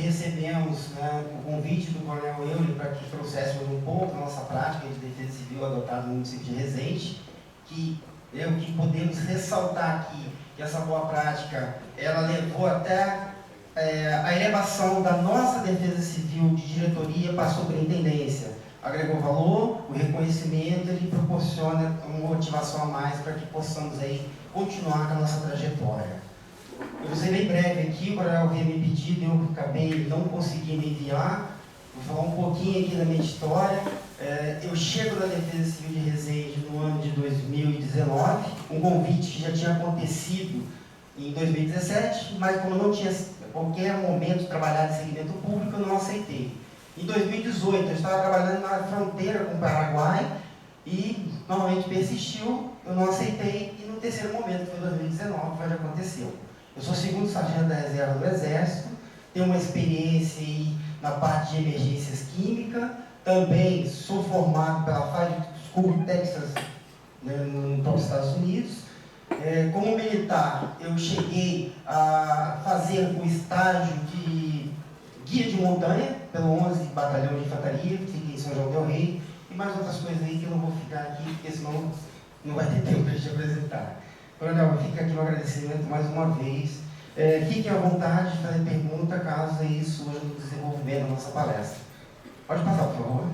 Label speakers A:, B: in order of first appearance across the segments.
A: recebemos, né, o convite do Coronel Euler para que trouxéssemos um pouco a nossa prática de defesa civil adotada no município de Resende, que é o que podemos ressaltar aqui, que essa boa prática, ela levou até a elevação da nossa defesa civil de diretoria para a superintendência. Agregou valor, o reconhecimento, ele proporciona uma motivação a mais para que possamos aí continuar com a nossa trajetória. Eu vou ser bem breve aqui, o Coronel havia me pedido, eu acabei não conseguindo enviar. Vou falar um pouquinho aqui da minha história. Eu chego da Defesa Civil de Resende no ano de 2019, um convite que já tinha acontecido em 2017, mas como não tinha qualquer momento trabalhado em segmento público, eu não aceitei. Em 2018, eu estava trabalhando na fronteira com o Paraguai e normalmente persistiu, eu não aceitei, e no terceiro momento, que foi 2019, foi onde aconteceu. Eu sou segundo sargento da reserva do Exército, tenho uma experiência aí na parte de emergências químicas, também sou formado pela Fire School Texas, né, no próprio Estados Unidos. Como militar, eu cheguei a fazer o estágio de guia de montanha, pelo 11 Batalhão de Infantaria, que fica em São João del Rei, e mais outras coisas aí que eu não vou ficar aqui, porque senão não vai ter tempo para te apresentar. Coronel, fica aqui um agradecimento mais uma vez. Fiquem à vontade de fazer pergunta, caso aí surja no desenvolvimento da nossa palestra. Pode passar, por favor.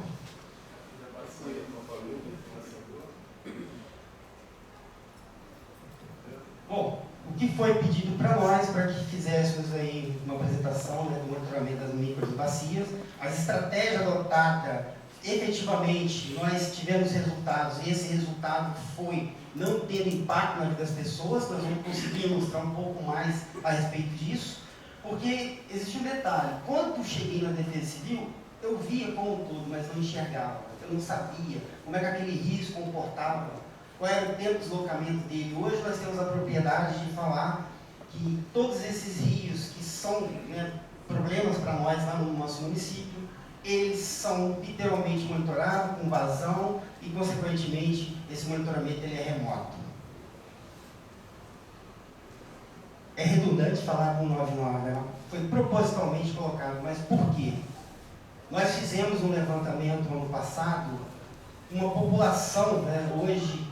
A: Bom, o que foi pedido para nós, para que fizéssemos aí uma apresentação, né, do monitoramento das micros e bacias, as estratégias adotadas, efetivamente, nós tivemos resultados, e esse resultado foi não ter impacto na vida das pessoas. Nós vamos conseguir mostrar um pouco mais a respeito disso, porque existe um detalhe: quando eu cheguei na Defesa Civil, eu via como um todo, mas não enxergava, eu não sabia como é que aquele rio se comportava, qual era o tempo de deslocamento dele. Hoje nós temos a propriedade de falar que todos esses rios que são, né, problemas para nós lá no nosso município, eles são literalmente monitorados com vazão e, consequentemente, esse monitoramento ele é remoto. É redundante falar com 99, né? Foi propositalmente colocado, mas por quê? Nós fizemos um levantamento no ano passado, uma população, né, hoje,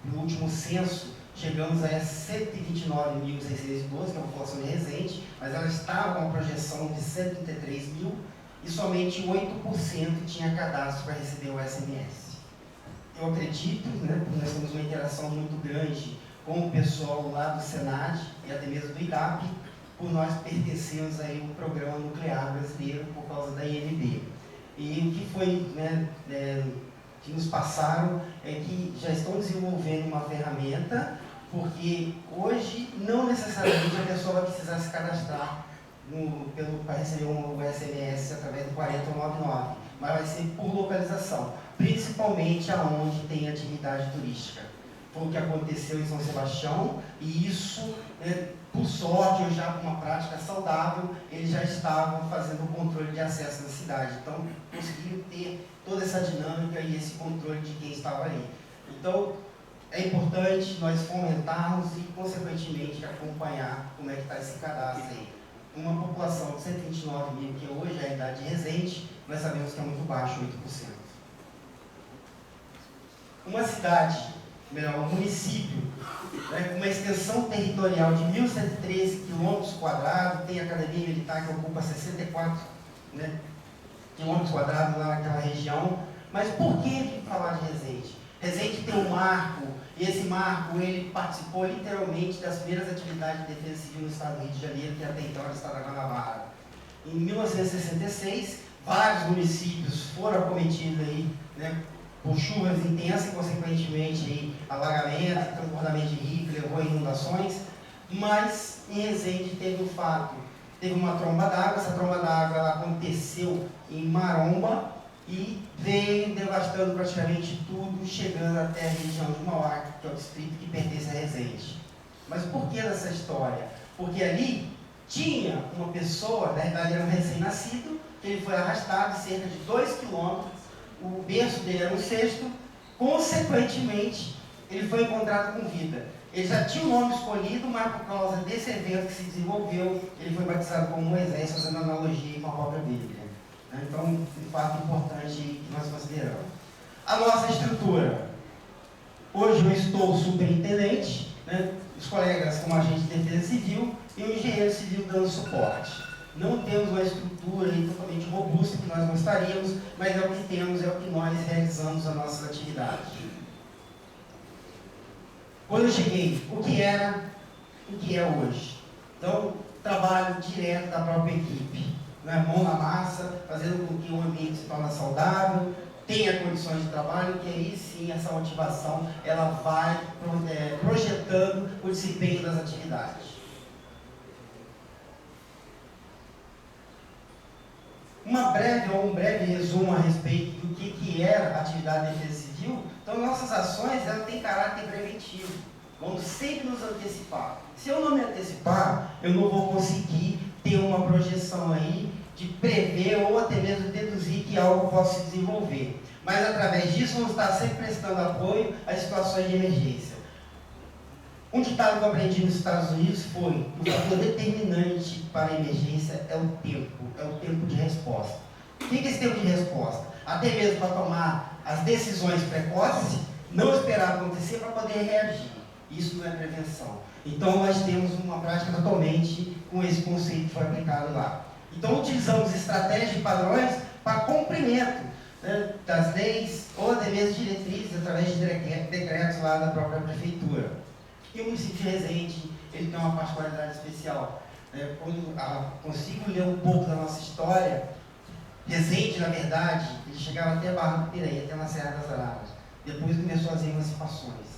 A: no último censo, chegamos a 129.612, que é a população de Resende, mas ela estava com uma projeção de 133 mil, e somente 8% tinha cadastro para receber o SMS. Eu acredito, né, porque nós temos uma interação muito grande com o pessoal lá do Senad e até mesmo do IDAP, por nós pertencermos aí ao Programa Nuclear Brasileiro por causa da INB. E o que foi, né, que nos passaram é que já estão desenvolvendo uma ferramenta, porque hoje não necessariamente a pessoa vai precisar se cadastrar para receber um SMS através do 4099, mas vai ser por localização, principalmente aonde tem atividade turística. Foi o que aconteceu em São Sebastião, e isso, por sorte, ou já com uma prática saudável, eles já estavam fazendo o controle de acesso na cidade. Então, conseguiram ter toda essa dinâmica e esse controle de quem estava ali. Então, é importante nós fomentarmos e, consequentemente, acompanhar como é que está esse cadastro aí. Uma população de 129 mil, que hoje é a idade de Resende, nós sabemos que é muito baixo, 8%. Uma cidade, melhor, um município, né, com uma extensão territorial de 1.113 km², tem a academia militar que ocupa 64, né, km² lá naquela região. Mas por que falar de Resende? Resende tem um marco, e esse marco ele participou literalmente das primeiras atividades de defesa civil no estado do Rio de Janeiro, que até então era o estado da Guanabara. Em 1966, vários municípios foram acometidos aí, né, por chuvas intensas e, consequentemente, aí, alagamento, transbordamento de rio, que levou a inundações, mas em Resende teve um fato, teve uma tromba d'água. Essa tromba d'água aconteceu em Maromba e veio devastando praticamente tudo, chegando até a região de Mauá, que é o distrito que pertence a Resende. Mas por que dessa história? Porque ali tinha uma pessoa, na verdade era um recém-nascido, que ele foi arrastado cerca de 2 quilômetros, o berço dele era um cesto, consequentemente ele foi encontrado com vida. Ele já tinha o nome escolhido, mas por causa desse evento que se desenvolveu, ele foi batizado como Moisés, fazendo analogia com a própria Bíblia. Então, um fato importante que nós consideramos. A nossa estrutura. Hoje eu estou superintendente, né, os colegas como agente de defesa civil e o engenheiro civil dando suporte. Não temos uma estrutura aí totalmente robusta que nós gostaríamos, mas é o que temos, é o que nós realizamos as nossas atividades. Quando eu cheguei, o que era, o que é hoje? Então, trabalho direto da própria equipe, né? Mão na massa, fazendo com que o ambiente se torne saudável, tenha condições de trabalho, que aí sim essa motivação ela vai projetando o desempenho das atividades. Um breve resumo a respeito do que é a atividade de defesa civil. Então, nossas ações elas têm caráter preventivo. Vamos sempre nos antecipar. Se eu não me antecipar, eu não vou conseguir ter uma projeção aí de prever ou até mesmo deduzir que algo possa se desenvolver. Mas, através disso, vamos estar sempre prestando apoio às situações de emergência. Um ditado que eu aprendi nos Estados Unidos foi: o fator determinante para a emergência é o tempo de resposta. O que é esse tempo de resposta? Até mesmo para tomar as decisões precoces, não esperar acontecer para poder reagir. Isso não é prevenção. Então, nós temos uma prática totalmente com esse conceito que foi aplicado lá. Então, utilizamos estratégias e padrões para cumprimento, né, das leis ou até mesmo diretrizes através de decretos lá da própria prefeitura. E o município de Resende, ele tem uma particularidade especial. Quando consigo ler um pouco da nossa história, Resende, na verdade, ele chegava até a Barra do Piraí, até na Serra das Araras. Depois começou as emancipações.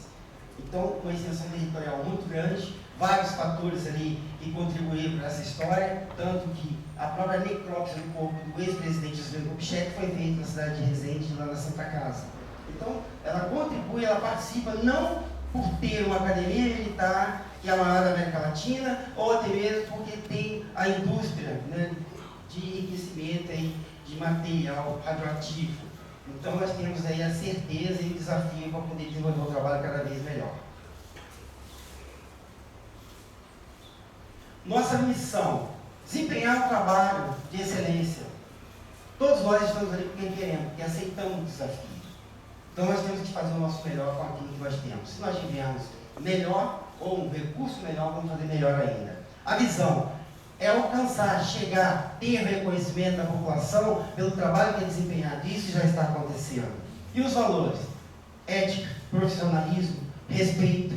A: Então, uma extensão territorial muito grande, vários fatores ali que contribuíram para essa história, tanto que a própria necrópsia do corpo do ex-presidente Juscelino Kubitschek foi feita na cidade de Resende, lá na Santa Casa. Então, ela contribui, ela participa não por ter uma academia militar que é a maior da América Latina, ou até mesmo porque tem a indústria, né, de enriquecimento aí, de material radioativo. Então, nós temos aí a certeza e o desafio para poder desenvolver um trabalho cada vez melhor. Nossa missão: desempenhar um trabalho de excelência. Todos nós estamos ali porque queremos, porque aceitamos o desafio. Então, nós temos que fazer o nosso melhor com aquilo que nós temos. Se nós tivermos melhor ou um recurso melhor, vamos fazer melhor ainda. A visão é alcançar, chegar, ter reconhecimento da população pelo trabalho que é desempenhado. Isso já está acontecendo. E os valores? Ética, profissionalismo, respeito.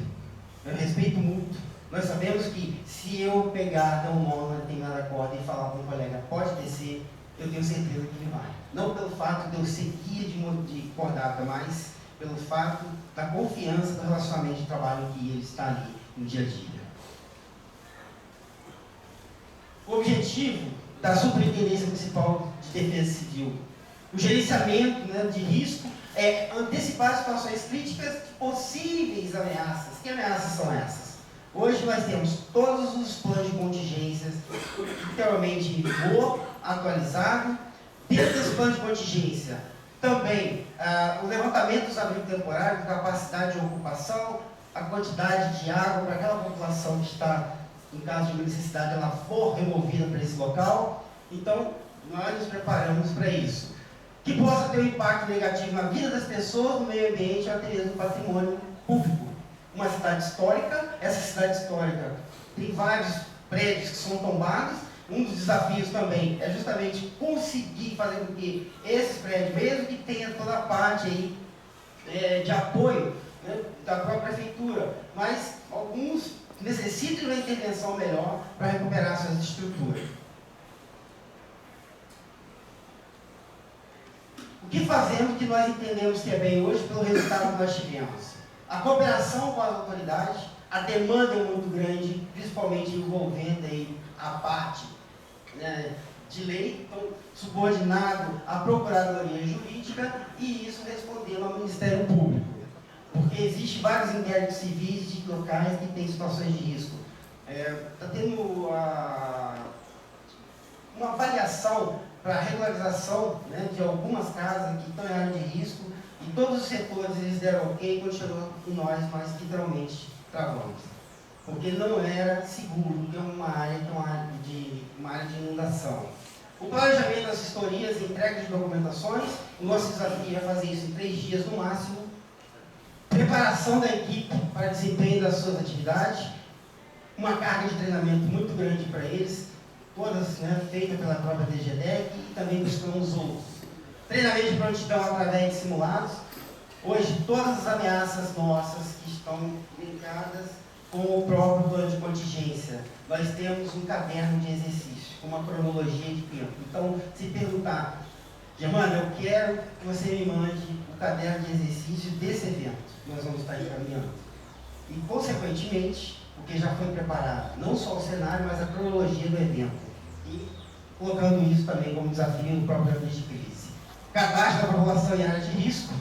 A: Respeito mútuo. Nós sabemos que se eu pegar até um mão na determinada corda e falar para um colega, pode descer, eu tenho certeza que ele vai. Não pelo fato de eu ser guia de cordata, mas pelo fato da confiança do relacionamento de trabalho que ele está ali no dia a dia. O objetivo da Superintendência Municipal de Defesa Civil, o gerenciamento, né, de risco, é antecipar situações críticas de possíveis ameaças. Que ameaças são essas? Hoje nós temos todos os planos de contingências literalmente em vigor, atualizado. Dentro desse plano de contingência, também o levantamento dos abrigos temporários, capacidade de ocupação, a quantidade de água para aquela população que está, em caso de uma necessidade, ela for removida para esse local. Então, nós nos preparamos para isso. Que possa ter um impacto negativo na vida das pessoas, no meio ambiente, até mesmo no patrimônio público. Uma cidade histórica, essa cidade histórica tem vários prédios que são tombados. Um dos desafios também é justamente conseguir fazer com que esses prédios, mesmo que tenha toda a parte aí, de apoio, né, da própria prefeitura, mas alguns necessitam de uma intervenção melhor para recuperar suas estruturas. O que fazemos que nós entendemos que é bem hoje pelo resultado que nós tivemos? A cooperação com as autoridades, a demanda é muito grande, principalmente envolvendo aí a parte, né, de lei, então, subordinado à Procuradoria Jurídica, e isso respondendo ao Ministério Público. Porque existem vários inquéritos civis de locais que têm situações de risco. Está tendo uma avaliação para a regularização, né, de algumas casas que estão em área de risco, e todos os setores eles deram ok, quando chegou em nós literalmente travamos. Porque não era seguro, porque é uma área de inundação. O planejamento das vistorias, entrega de documentações, o nosso desafio é fazer isso em 3 dias no máximo. Preparação da equipe para desempenho das suas atividades, uma carga de treinamento muito grande para eles, todas, né, feitas pela própria DGDEC, e também buscamos outros. Treinamento de prontidão através de simulados. Hoje, todas as ameaças nossas que estão linkadas com o próprio plano de contingência, nós temos um caderno de exercício, com uma cronologia de tempo. Então, se perguntar, Germano, eu quero que você me mande o caderno de exercício desse evento, nós vamos estar encaminhando. E, consequentemente, porque já foi preparado, não só o cenário, mas a cronologia do evento. E colocando isso também como desafio no próprio ambiente de crise. Cadastro da população em área de risco,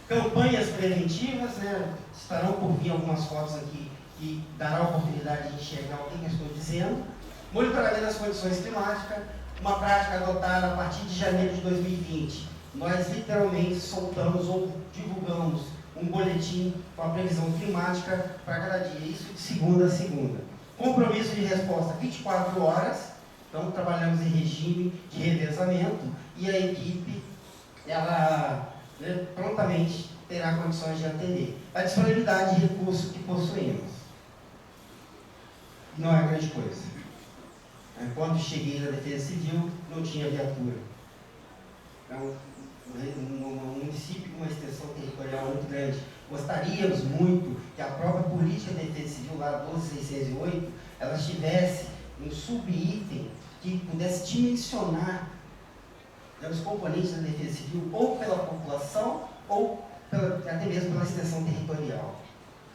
A: campanhas preventivas, né? Estarão por vir algumas fotos aqui que dará a oportunidade de enxergar o que eu estou dizendo. Monitoramento das condições climáticas, uma prática adotada a partir de janeiro de 2020. Nós literalmente soltamos ou divulgamos um boletim com a previsão climática para cada dia, isso de segunda a segunda. Compromisso de resposta 24 horas, então trabalhamos em regime de revezamento e a equipe, ela prontamente terá condições de atender. A disponibilidade de recursos que possuímos não é grande coisa. Quando cheguei na Defesa Civil, não tinha viatura. Então, um município com uma extensão territorial muito grande, gostaríamos muito que a própria política de defesa civil, lá 12.608, ela tivesse um subitem que pudesse dimensionar os componentes da defesa civil, ou pela população, ou até mesmo pela extensão territorial.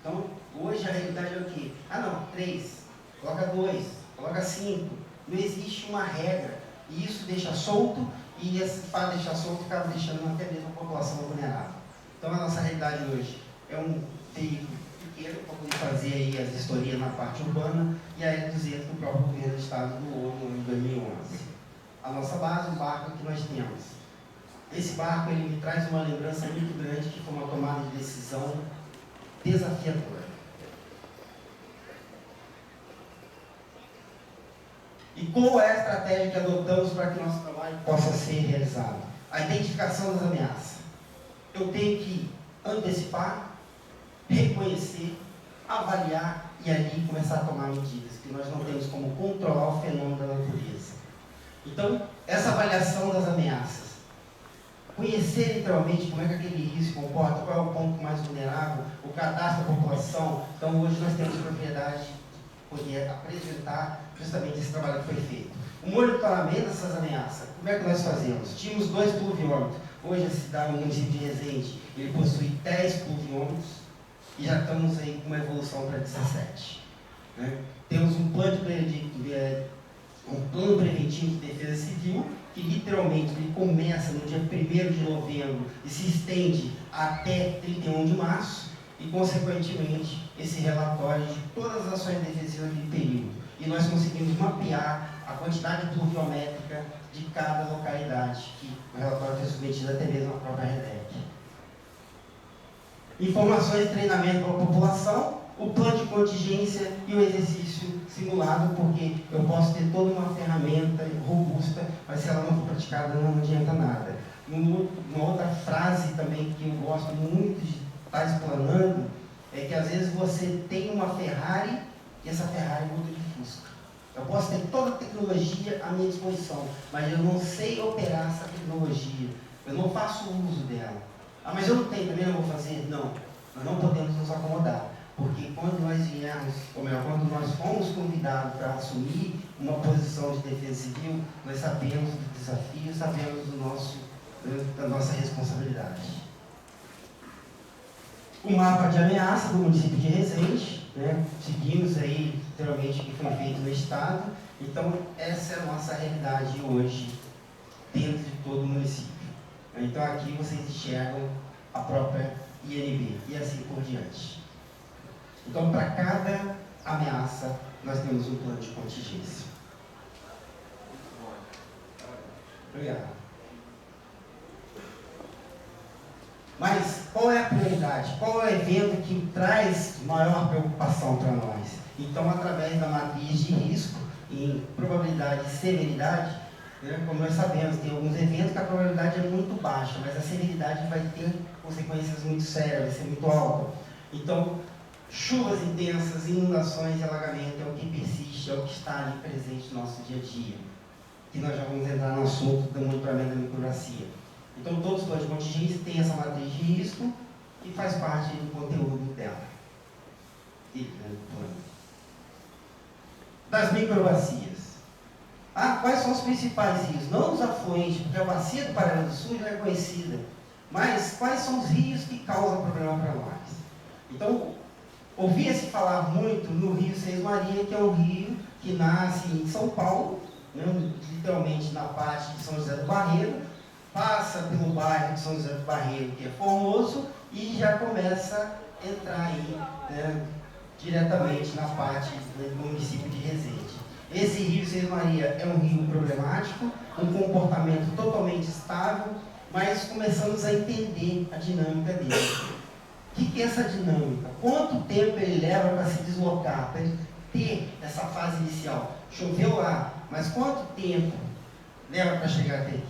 A: Então, hoje a realidade é o quê? Ah não, 3, coloca 2, coloca 5, não existe uma regra, e isso deixa solto, e esse fato de deixar solto acaba deixando até mesmo a população vulnerável. Então a nossa realidade hoje é um veículo pequeno para poder fazer aí as vistorias na parte urbana, e a L200 do próprio governo do estado do ano em 2011. A nossa base, o barco que nós temos. Esse barco ele me traz uma lembrança muito grande, que foi uma tomada de decisão desafiadora. E qual é a estratégia que adotamos para que nosso trabalho possa ser realizado? A identificação das ameaças. Eu tenho que antecipar, reconhecer, avaliar e ali começar a tomar medidas, que nós não temos como controlar o fenômeno da natureza. Então, essa avaliação das ameaças, conhecer literalmente como é que aquele risco se comporta, qual é o ponto mais vulnerável, o cadastro da população. Então, hoje nós temos propriedade de poder apresentar justamente esse trabalho que foi feito. O monitoramento dessas ameaças, como é que nós fazemos? Tínhamos 2 pluviômetros. Hoje a cidade, o município de Resende, ele possui 10 pluviômetros e já estamos aí com uma evolução para 17. Né? Temos um plano preventivo de defesa civil, que literalmente ele começa no dia 1º de novembro e se estende até 31 de março, e consequentemente esse relatório de todas as ações defensivas naquele período. E nós conseguimos mapear a quantidade pluviométrica de cada localidade, que o relatório foi submetido até mesmo à própria REDEC. Informações de treinamento para a população, o plano de contingência e o exercício simulado, porque eu posso ter toda uma ferramenta robusta, mas se ela não for praticada não adianta nada. Uma outra frase também que eu gosto muito de estar explanando é que às vezes você tem uma Ferrari e essa Ferrari muda de Fusca. Eu posso ter toda a tecnologia à minha disposição, mas eu não sei operar essa tecnologia, eu não faço uso dela. Ah, mas eu não tenho, também não vou fazer? Não, nós não podemos nos acomodar. Porque quando nós viemos, ou melhor, quando nós fomos convidados para assumir uma posição de defesa civil, nós sabemos do desafio, sabemos da nossa responsabilidade. O mapa de ameaça do município de Resende, né? Seguimos aí, literalmente, o que foi feito no estado. Então, essa é a nossa realidade hoje, dentro de todo o município. Então, aqui vocês enxergam a própria INB e assim por diante. Então, para cada ameaça, nós temos um plano de contingência. Obrigado. Mas qual é a prioridade? Qual é o evento que traz maior preocupação para nós? Então, através da matriz de risco, em probabilidade e severidade, né, como nós sabemos, tem alguns eventos que a probabilidade é muito baixa, mas a severidade vai ter consequências muito sérias, vai ser muito alta. Então, chuvas intensas, inundações e alagamento é o que persiste, é o que está ali presente no nosso dia a dia. Que nós já vamos entrar no assunto do monitoramento da microbacia. Então, todos os planos de contingência têm essa matriz de risco que faz parte do conteúdo dela. Das microbacias. Quais são os principais rios? Não os afluentes, porque a bacia do Paraná do Sul já é conhecida. Mas quais são os rios que causam problema para nós? Então, ouvia-se falar muito no Rio Seis Maria, que é um rio que nasce em São Paulo, né, literalmente na parte de São José do Barreiro, passa pelo bairro de São José do Barreiro, que é Formoso, e já começa a entrar aí, né, diretamente na parte do município de Resende. Esse rio Seis Maria é um rio problemático, um comportamento totalmente estável, mas começamos a entender a dinâmica dele. O que é essa dinâmica? Quanto tempo ele leva para se deslocar, para ele ter essa fase inicial? Choveu lá, mas quanto tempo leva para chegar até aqui?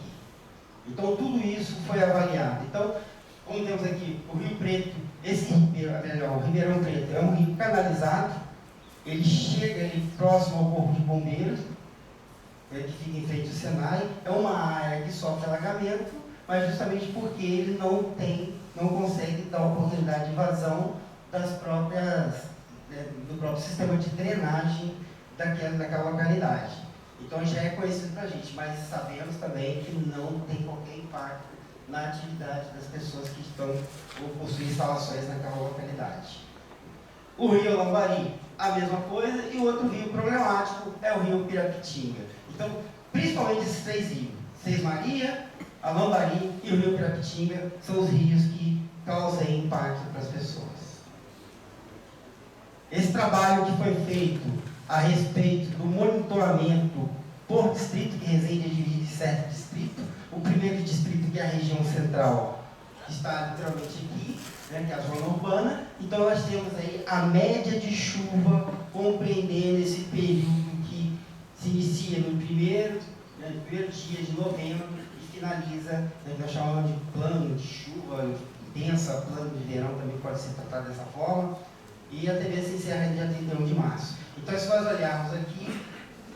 A: Então, tudo isso foi avaliado. Então, como temos aqui o Rio Preto, o Ribeirão Preto é um rio canalizado, ele chega ali próximo ao Corpo de Bombeiros, que fica em frente ao Senai, é uma área que sofre alagamento, mas justamente porque ele não consegue dar oportunidade de vazão do próprio sistema de drenagem daquela localidade. Então já é conhecido para a gente, mas sabemos também que não tem qualquer impacto na atividade das pessoas que estão ou possuem instalações naquela localidade. O rio Lambari, a mesma coisa, e o outro rio problemático é o rio Pirapitinga. Então, principalmente esses três rios, Seis Maria, a Lambari e o rio Pirapitinga, são os rios que causam impacto para as pessoas. Esse trabalho que foi feito a respeito do monitoramento por distrito, que Resende é dividido em 7 distritos. O primeiro distrito, que é a região central, que está literalmente aqui, né, que é a zona urbana. Então, nós temos aí a média de chuva, compreendendo esse período que se inicia no primeiro dia de novembro e finaliza, né, que nós chamamos de plano de chuva intensa, plano de verão também pode ser tratado dessa forma, e a TV se encerra no dia 31 de março. Então, se nós olharmos aqui,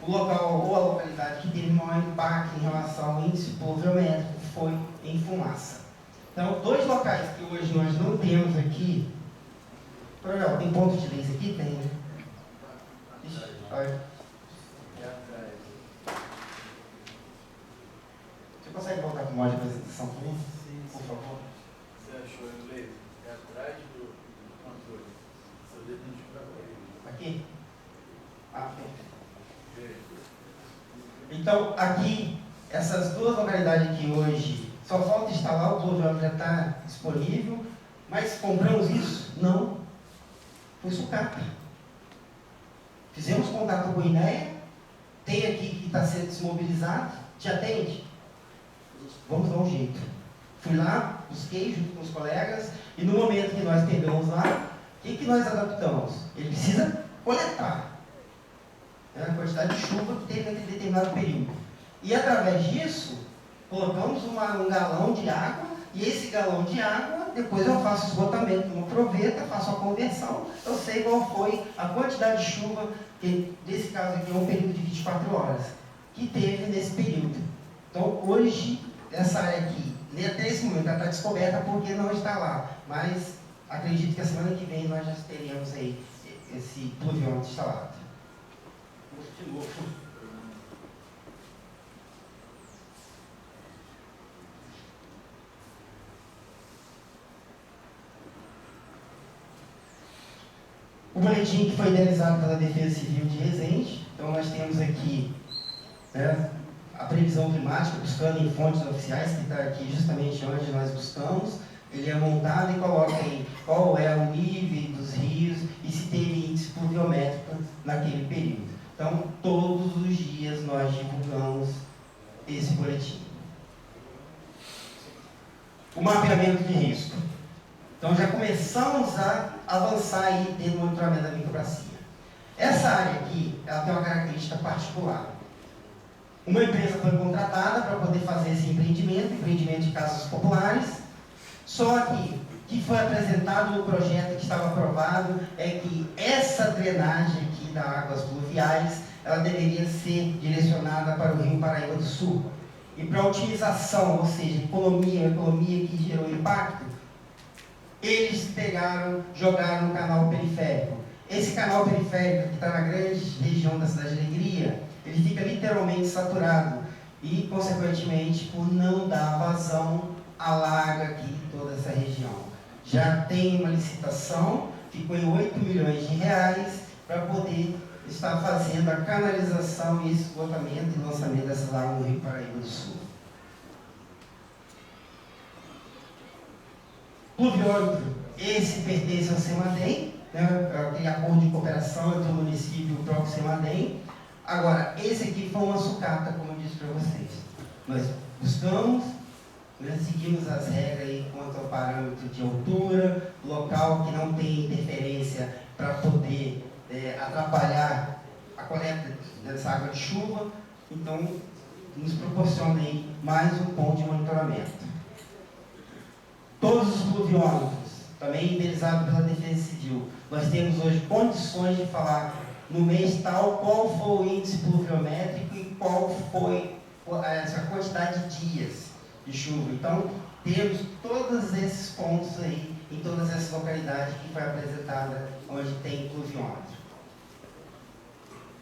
A: o local ou a localidade que teve maior impacto em relação ao índice pluviométrico foi em Fumaça. Então, dois locais que hoje nós não temos aqui. Coronel, tem ponto de leis aqui? Tem, né? Olha. Você consegue voltar para o modo de apresentação para mim? Sim, por favor.
B: Você achou em inglês? É atrás do controle. Seu dedo não fica para
A: aqui? Perfeito. Então, aqui, essas duas localidades aqui hoje, só falta instalar, o pluviométro já está disponível, mas compramos isso? Não. Foi sucata. Fizemos contato com o INEA, tem aqui que está sendo desmobilizado, te atende? Vamos dar um jeito. Fui lá, busquei junto com os colegas, e no momento que nós pegamos lá, o que nós adaptamos? Ele precisa coletar a quantidade de chuva que teve naquele determinado período. E através disso, colocamos um galão de água, e esse galão de água, depois eu faço esgotamento numa proveta, faço a conversão, eu sei qual foi a quantidade de chuva, que nesse caso aqui é um período de 24 horas, que teve nesse período. Então, hoje, essa área aqui, até esse momento, ela está descoberta porque não está lá, mas acredito que a semana que vem nós já teremos aí esse pluviômetro instalado. De novo. O boletim que foi idealizado pela Defesa Civil de Resende. Então, nós temos aqui, né, a previsão climática, buscando em fontes oficiais, que está aqui justamente onde nós buscamos. Ele é montado e coloca aí qual é o nível dos rios e se teve índice pluviométrico naquele período. Então, todos os dias nós divulgamos esse boletim. O mapeamento de risco. Então já começamos a avançar aí dentro do monitoramento da microbacia. Essa área aqui, ela tem uma característica particular. Uma empresa foi contratada para poder fazer esse empreendimento de casas populares, só que o que foi apresentado no projeto que estava aprovado é que essa drenagem aqui das águas pluviais, ela deveria ser direcionada para o Rio Paraíba do Sul. E para a otimização, ou seja, economia que gerou impacto, eles jogaram no canal periférico. Esse canal periférico, que está na grande região da cidade de Alegria, ele fica literalmente saturado e, consequentemente, por não dar vazão, alaga aqui toda essa região. Já tem uma licitação, ficou em 8 milhões de reais, para poder estar fazendo a canalização e esgotamento e lançamento dessas águas no Rio Paraíba do Sul. Pluviômetro, esse pertence ao CEMADEM, né, tem acordo de cooperação entre o município e o próprio CEMADEM. Agora, esse aqui foi uma sucata, como eu disse para vocês. Nós buscamos, seguimos as regras aí quanto ao parâmetro de altura, local que não tem interferência para poder atrapalhar a coleta dessa água de chuva. Então, nos proporciona aí mais um ponto de monitoramento. Todos os pluviômetros, também indenizados pela Defesa Civil, nós temos hoje condições de falar no mês tal qual foi o índice pluviométrico e qual foi a quantidade de dias de chuva. Então, temos todos esses pontos aí, em todas essas localidades que foi apresentada onde tem pluviômetro.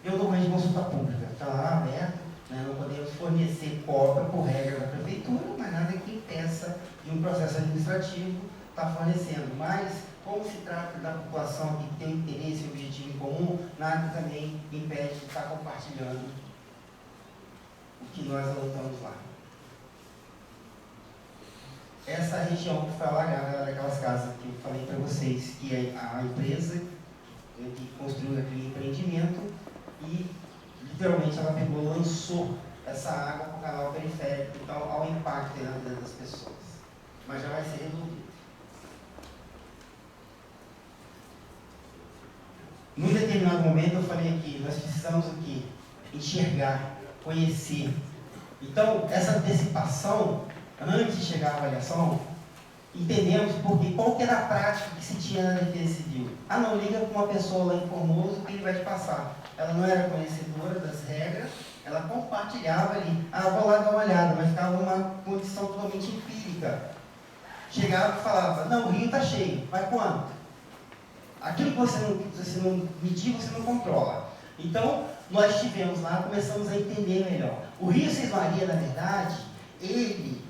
A: Eu dou uma consulta pública, está lá aberto, né? Não podemos fornecer cópia por regra da prefeitura, mas nada que impeça de um processo administrativo estar fornecendo. Mas, como se trata da população que tem interesse e objetivo em comum, nada também impede de estar compartilhando o que nós anotamos lá. Essa região que foi alagada era daquelas casas que eu falei para vocês, que é a empresa que construiu aquele empreendimento e literalmente ela pegou, lançou essa água para o canal periférico, então ao impacto na vida das pessoas. Mas já vai ser resolvido. Num determinado momento eu falei aqui, nós precisamos o quê? Enxergar, conhecer. Então, essa antecipação, antes de chegar à avaliação, entendemos porque qual que era a prática que se tinha na Defesa Civil. Ah, não, liga para uma pessoa lá em Formoso que ele vai te passar. Ela não era conhecedora das regras, ela compartilhava ali, vou lá dar uma olhada, mas ficava numa condição totalmente empírica. Chegava e falava, não, o rio está cheio, vai quanto? Aquilo que você não medir, você não controla. Então, nós estivemos lá, começamos a entender melhor. O rio Seis Maria, na verdade, ele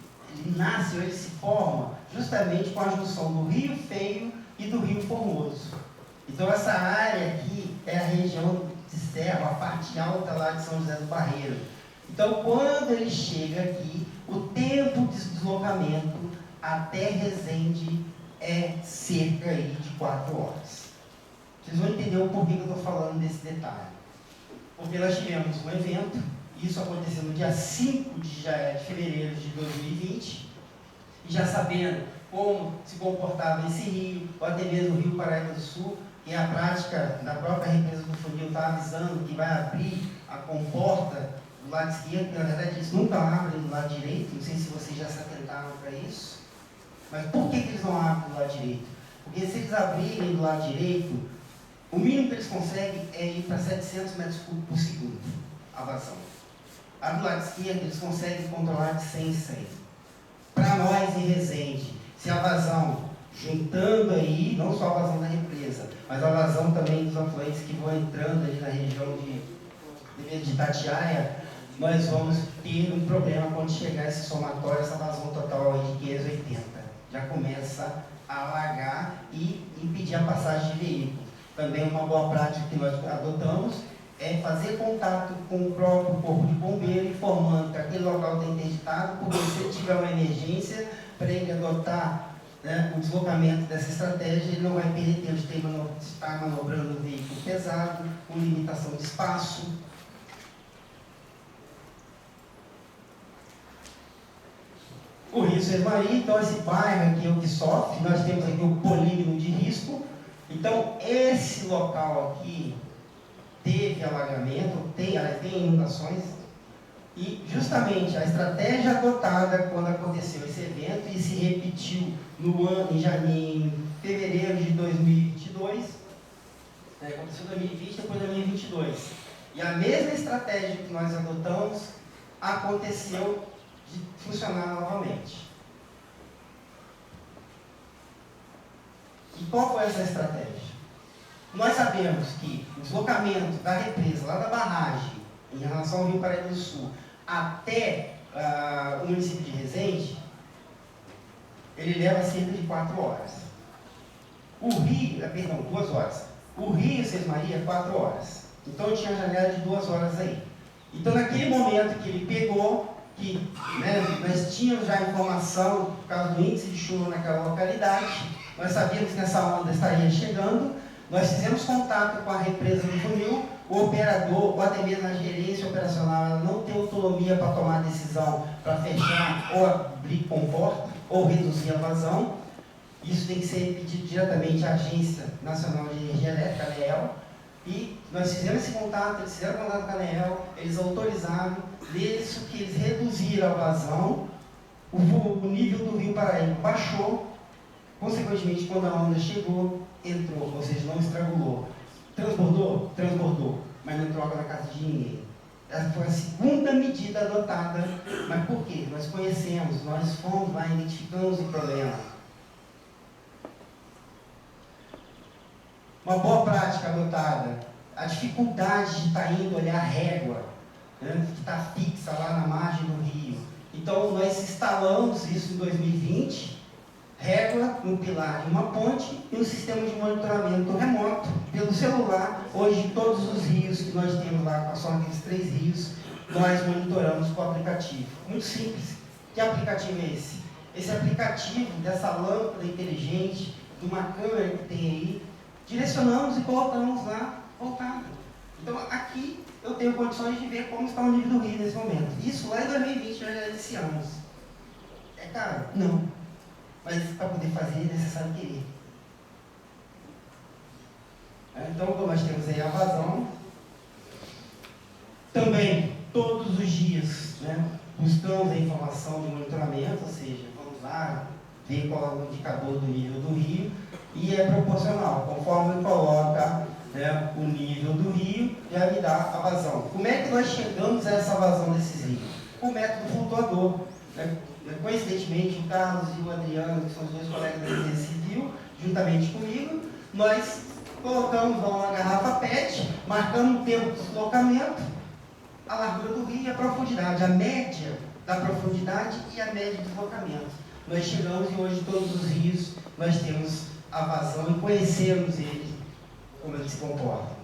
A: nasce, ou ele se forma justamente com a junção do Rio Feio e do Rio Formoso. Então, essa área aqui é a região de serra, a parte alta lá de São José do Barreiro. Então, quando ele chega aqui, o tempo de deslocamento até Resende é cerca aí de 4 horas. Vocês vão entender o porquê que eu estou falando desse detalhe. Porque nós tivemos um evento, isso aconteceu no dia 5 de fevereiro de 2020, e já sabendo como se comportava esse rio, ou até mesmo o Rio Paraíba do Sul, que a prática da própria represa do funil está avisando que vai abrir a comporta do lado esquerdo, que na verdade eles nunca abrem do lado direito, não sei se vocês já se atentaram para isso. Mas por que eles não abrem do lado direito? Porque se eles abrirem do lado direito, o mínimo que eles conseguem é ir para 700 metros cúbicos por segundo, a vazão. A do lado esquerdo, eles conseguem controlar de 100 em 100. Para nós em Resende, se a vazão, juntando aí, não só a vazão da represa, mas a vazão também dos afluentes que vão entrando ali na região de Itatiaia, nós vamos ter um problema quando chegar esse somatório, essa vazão total aí de 580. Já começa a alagar e impedir a passagem de veículo. Também uma boa prática que nós adotamos é fazer contato com o próprio corpo de bombeiro, informando que aquele local está interditado, porque se ele tiver uma emergência, para ele adotar o deslocamento dessa estratégia, ele não vai perder tempo de estar manobrando um veículo pesado, com limitação de espaço. o Rio Sesmaria, então esse bairro aqui é o que sofre, nós temos aqui o polígono de risco, então esse local aqui teve alagamento, tem inundações, e justamente a estratégia adotada quando aconteceu esse evento e se repetiu em fevereiro de 2022, aconteceu em 2020, depois de 2022, e a mesma estratégia que nós adotamos aconteceu de funcionar novamente. E qual foi essa estratégia? Nós sabemos que o deslocamento da represa, lá da barragem, em relação ao Rio Paraíba do Sul, até o município de Resende, ele leva cerca de 4 horas. O Rio, 2 horas. O Rio Sesmaria, 4 horas. Então, eu tinha janela de 2 horas aí. Então, naquele momento que ele pegou, que nós tínhamos já informação por causa do índice de chuva naquela localidade, nós sabíamos que essa onda estaria chegando, nós fizemos contato com a represa do funil, o operador, ou até mesmo a gerência operacional, ela não tem autonomia para tomar decisão para fechar ou abrir comporta, ou reduzir a vazão. Isso tem que ser pedido diretamente à Agência Nacional de Energia Elétrica, a ANEEL, e nós fizemos esse contato, eles fizeram contato com a ANEEL, eles autorizaram, desde que eles reduziram a vazão, o nível do Rio Paraíba baixou, consequentemente, quando a onda chegou, entrou, ou seja, não estrangulou. Transbordou? Transbordou, mas não entrou água na casa de ninguém. Essa foi a segunda medida adotada, mas por quê? Nós conhecemos, nós fomos lá, identificamos o problema. Uma boa prática adotada, a dificuldade de estar indo olhar a régua, que está fixa lá na margem do rio. Então, nós instalamos isso em 2020, régua no pilar de uma ponte e um sistema de monitoramento remoto pelo celular. Hoje, todos os rios que nós temos lá, são aqueles 3 rios, nós monitoramos com o aplicativo. Muito simples. Que aplicativo é esse? Esse aplicativo dessa lâmpada inteligente, de uma câmera que tem aí, direcionamos e colocamos lá voltado. Então, aqui eu tenho condições de ver como está o nível do rio nesse momento. Isso lá em 2020 nós já iniciamos. É caro? Não. Mas para poder fazer é necessário querer. Então, como nós temos aí a vazão, também todos os dias buscamos a informação de monitoramento, ou seja, vamos lá ver qual é o indicador do nível do rio, e é proporcional, conforme coloca o nível do rio, já me dá a vazão. Como é que nós chegamos a essa vazão desses rios? O método flutuador. Coincidentemente, o Carlos e o Adriano, que são os 2 colegas da Defesa Civil, juntamente comigo, nós colocamos lá uma garrafa PET, marcando o tempo de deslocamento, a largura do rio e a profundidade, a média da profundidade e a média de deslocamento. Nós chegamos e hoje todos os rios nós temos a vazão e conhecemos eles, como eles se comportam.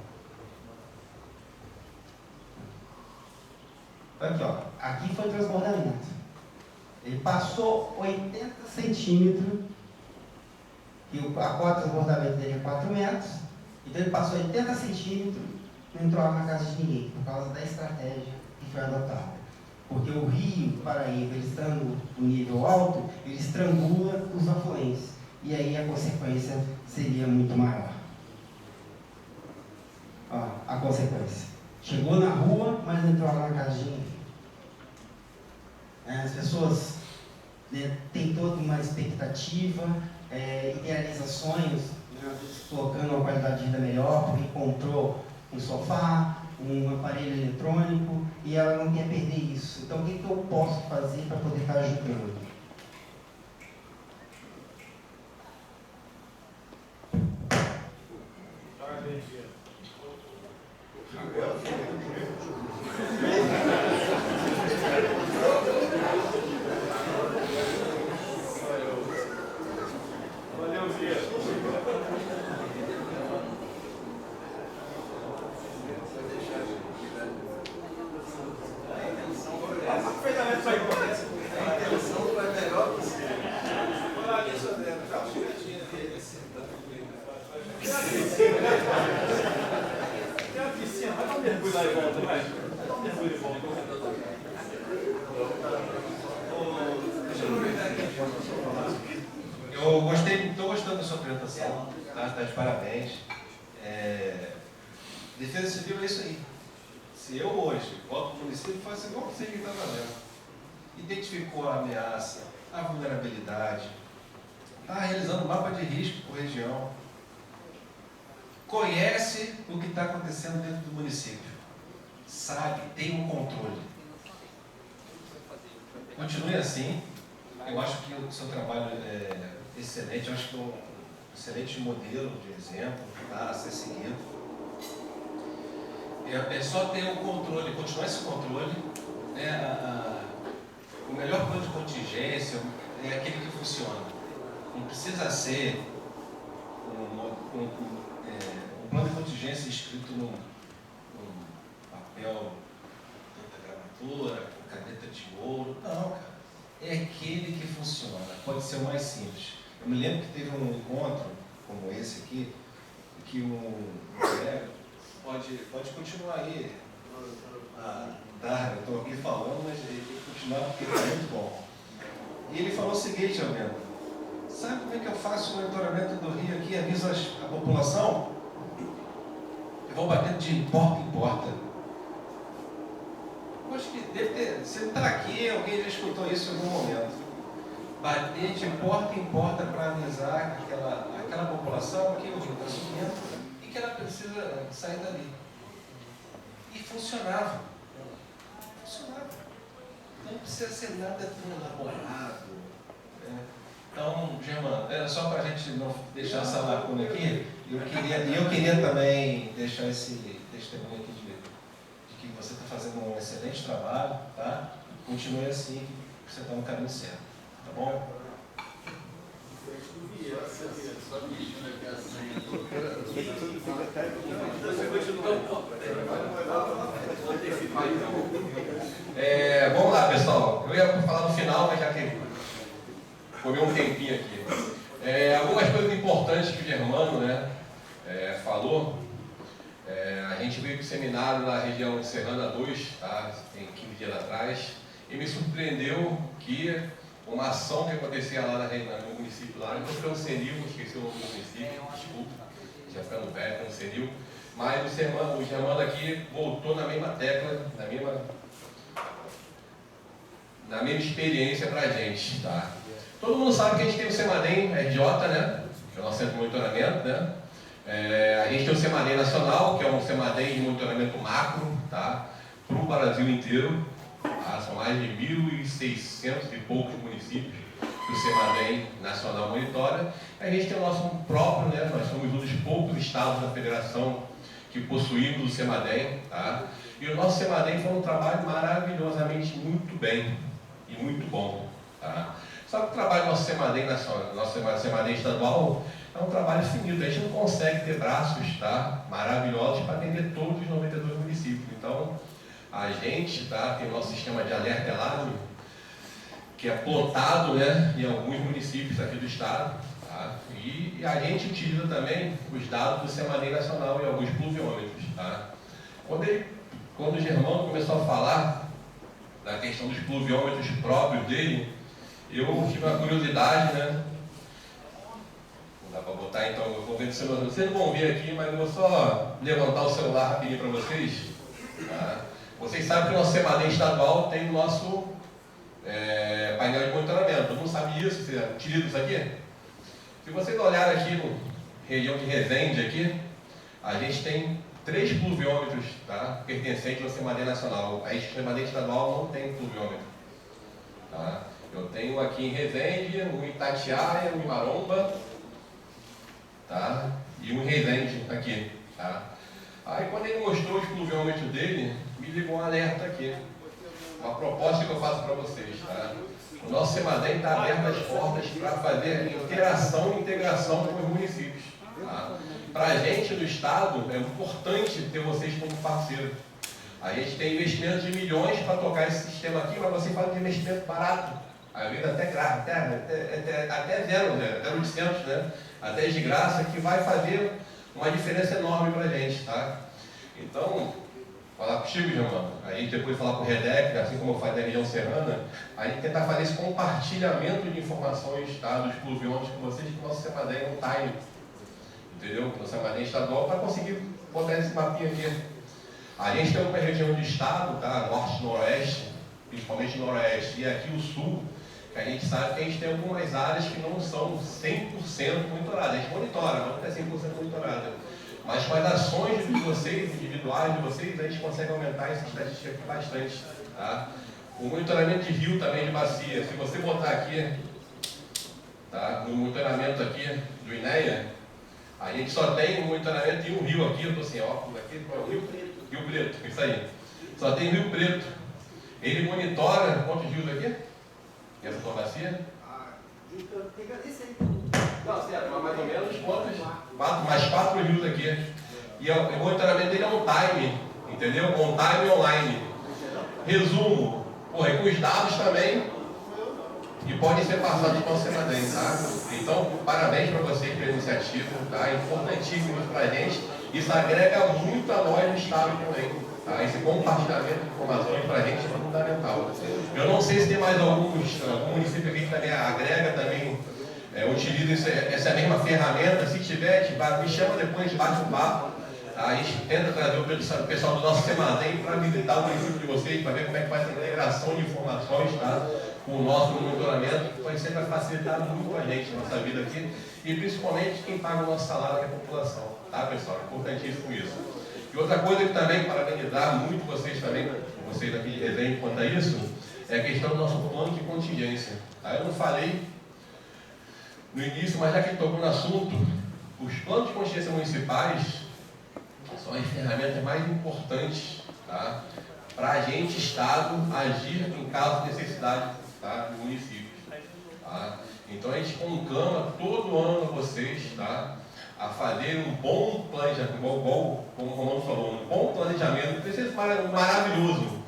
A: Aqui, ó, aqui foi o transbordamento. Ele passou 80 centímetros, e a cota de transbordamento dele é 4 metros, então ele passou 80 centímetros, não entrou água na casa de ninguém, por causa da estratégia que foi adotada. Porque o rio Paraíba, ele estando no nível alto, ele estrangula os afluentes, e aí a consequência seria muito maior. Ó, a consequência. Chegou na rua, mas não entrou água na casa de ninguém. As pessoas têm toda uma expectativa, idealiza sonhos, às vezes colocando uma qualidade de vida melhor, porque comprou um sofá, um aparelho eletrônico, e ela não quer perder isso. Então, o que eu posso fazer para poder estar ajudando?
B: Deixa eu aproveitar
C: estou gostando da sua apresentação, tá de parabéns. Defesa civil é isso aí. Se eu hoje volto para o município, faço igual você que está fazendo. Identificou a ameaça, a vulnerabilidade, está realizando mapa de risco por região, conhece o que está acontecendo dentro do município, sabe, tem um controle. Continue assim. Eu acho que o seu trabalho é excelente, eu acho que é um excelente modelo de exemplo a ser seguido. É só ter um controle, continuar esse controle. O melhor plano de contingência é aquele que funciona. Não precisa ser um plano de contingência escrito num papel de gramatura, com caneta de ouro. Não, cara. É aquele que funciona. Pode ser o mais simples. Eu me lembro que teve um encontro como esse aqui, que um colega pode continuar aí. Eu estou aqui falando, mas ele tem que continuar porque está muito bom. E ele falou o seguinte, Alberto: sabe como é que eu faço o monitoramento do rio aqui, aviso a população? Eu vou batendo de porta em porta. Eu acho que deve ter, você está aqui, alguém já escutou isso em algum momento. Bater de porta em porta para avisar aquela população que o rio está subindo e que ela precisa sair dali. E funcionava. Não precisa ser nada tão elaborado. Né? Então, Germano, era só para a gente não deixar essa lacuna aqui. Eu queria também deixar esse testemunho aqui de que você está fazendo um excelente trabalho, tá? Continue assim, que você está no caminho certo. Tá bom?
B: Só mexendo aqui a senha.
C: Vamos lá, pessoal. Eu ia falar no final, mas já que comi um tempinho aqui. Algumas coisas importantes que o Germano, né, falou. A gente veio para o seminário na região de Serrana 2, tá? Tem 15 dias atrás, e me surpreendeu que uma ação que acontecia lá no município, lá no Cancenil, esqueci o nome do município, desculpa, já ficando velho, Cancenil, mas o Germano aqui voltou na mesma tecla, na mesma experiência para a gente, tá? Todo mundo sabe que a gente tem o Semadem RJ, né? Que é o nosso centro de monitoramento, né? A gente tem o Semadem Nacional, que é um Semadem de monitoramento macro, tá? Para o Brasil inteiro. São mais de 1.600 e poucos municípios que o Semadem Nacional monitora. A gente tem o nosso próprio, né? Nós somos um dos poucos estados da federação que possuímos o Semadem, tá? E o nosso Semadem foi um trabalho maravilhosamente muito bem e muito bom, tá? Só que o trabalho do nosso Semadem Nacional, nosso Semadem estadual, é um trabalho finito. A gente não consegue ter braços, tá, maravilhosos para atender todos os 92 municípios. Então, a gente, tá, tem o nosso sistema de alerta e alarme, que é plotado, né, em alguns municípios aqui do estado, tá? E a gente utiliza também os dados do Semadem Nacional e alguns pluviômetros, tá? Quando o Germano começou a falar da questão dos pluviômetros próprios dele, eu tive uma curiosidade, né? Não dá para botar, então eu vou ver se vocês não vão ver aqui, mas eu vou só levantar o celular rapidinho para vocês, tá? Vocês sabem que o nosso Semadem estadual tem o nosso painel de monitoramento. Todo mundo sabe isso? Você utiliza isso aqui? Se vocês olharem aqui no região de Resende, aqui, a gente tem 3 pluviômetros, tá, pertencentes ao Semadem Nacional. A Semadem estadual não tem pluviômetro, tá? Eu tenho aqui em Resende, um em Itatiaia, um em Maromba, tá? E um em Resende aqui, tá? Aí quando ele mostrou os pluviômetros dele, me ligou um alerta aqui. Uma proposta que eu faço para vocês, tá? O nosso Semadem está aberto as portas para fazer interação e integração com os municípios, tá? Para a gente no estado é importante ter vocês como parceiro. A gente tem investimentos de milhões para tocar esse sistema aqui, mas você faz um investimento barato. Às vezes até zero, né? Até 800, né? Até de graça, que vai fazer uma diferença enorme para a gente, tá? Então, falar contigo, Germano, a gente depois falar com o REDEC, assim como eu falei da região serrana, a gente tentar fazer esse compartilhamento de informações, tá, dos pluviômetros com vocês, que o nosso SEMADEM é um time, entendeu? O nosso SEMADEM estadual, para conseguir botar esse mapinha aqui. A gente tem uma região de estado, tá, norte e noroeste, principalmente noroeste, e aqui o sul, que a gente sabe que a gente tem algumas áreas que não são 100% monitoradas. A gente monitora, não é 100% monitorada. Mas com as ações de vocês, individuais de vocês, a gente consegue aumentar essa estatística aqui bastante. Tá? O monitoramento de rio também de bacia, se você botar aqui, tá, no monitoramento aqui do INEA, a gente só tem um monitoramento de um rio aqui, eu estou sem óculos aqui, qual é o rio? Rio Preto, isso aí. Só tem Rio Preto. Ele monitora quantos rios aqui? Essa tua bacia? Não, certo, mas mais ou menos quantos? Mais 4 rios aqui. E o monitoramento dele é on time, entendeu? On time e online. Resumo, porra, e com os dados também, que podem ser passados para o SEMADEM, tá? Então, parabéns para vocês pela iniciativa, tá? Importantíssimo para a gente. Isso agrega muito a nós no Estado também. Tá? Esse compartilhamento de informações para a gente é fundamental. Eu não sei se tem mais algum município aqui que também agrega, também utiliza essa mesma ferramenta. Se tiver, me chama depois, a gente bate um papo. Tá? A gente tenta trazer o pessoal do nosso SEMADEM para visitar o município de vocês, para ver como é que faz a integração de informações, tá? Com o nosso monitoramento, que pode sempre facilitar muito a gente, a nossa vida aqui, e principalmente quem paga o nosso salário, que é a população. Tá, pessoal? Importantíssimo isso. E outra coisa que também, parabenizar muito vocês também, vocês aqui de Resende quanto a isso, é a questão do nosso plano de contingência. Tá? Eu não falei no início, mas já que tocou no assunto, os planos de contingência municipais são as ferramentas mais importantes, tá, para a gente, Estado, agir em caso de necessidade, tá, do município. Tá? Então a gente conclama todo ano a vocês, tá, a fazer um bom planejamento, como o Romano falou, um bom planejamento, precisa ser maravilhoso.